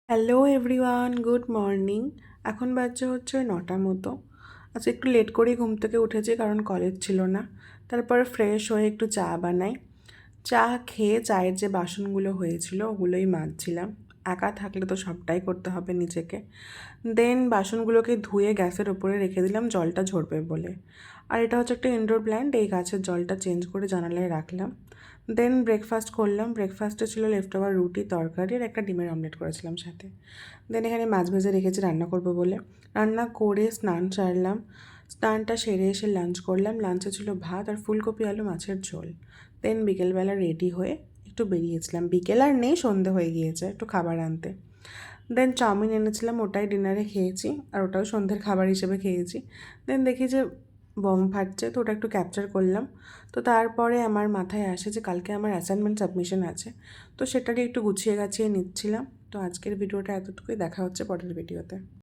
Hello everyone, good morning. এখন বাজছে হচ্ছে 9টার মতো। আচ্ছা, একটু লেট করেই ঘুম থেকে উঠেছি কারণ কলেজ ছিল না। তারপর ফ্রেশ হয়ে একটু চা বানাই। চা খেয়ে চায়ের যে বাসনগুলো হয়েছিল ওগুলোই মাজছিলাম। একা থাকলে তো সবটাই করতে হবে নিজেকে। দেন বাসনগুলোকে ধুয়ে গ্যাসের ওপরে রেখে দিলাম জলটা ঝরবে বলে। আর এটা হচ্ছে একটা ইনডোর প্ল্যান্ট, এই গাছের জলটা চেঞ্জ করে জানালায় রাখলাম। দেন ব্রেকফাস্ট করলাম। ব্রেকফাস্টে ছিল লেফট ওভার রুটি, তরকারি আর একটা ডিমের অমলেট করেছিলাম সাথে। দেন এখানে মাছ ভেজে রেখেছি রান্না করবো বলে। রান্না করে স্নান সারলাম। স্নানটা সেরে এসে লাঞ্চ করলাম। লাঞ্চে ছিল ভাত আর ফুলকপি আলু মাছের ঝোল। দেন বিকেলবেলা রেডি হয়ে একটু বেরিয়েছিলাম। বিকেল আর নেই, সন্ধে হয়ে গিয়েছে, একটু খাবার আনতে। দেন চাউমিন এনেছিলাম, ওটাই ডিনারে খেয়েছি আর ওটাও সন্ধ্যের খাবার হিসেবে খেয়েছি। দেন দেখি যে বম ফাটছে, তো ওটা একটু ক্যাপচার করলাম। তো তারপরে আমার মাথায় আসে যে কালকে আমার অ্যাসাইনমেন্ট সাবমিশন আছে, তো সেটাকে একটু গুছিয়ে গাছিয়ে নিচ্ছিলাম। তো আজকের ভিডিওটা এতটুকুই, দেখা হচ্ছে পরের ভিডিওতে।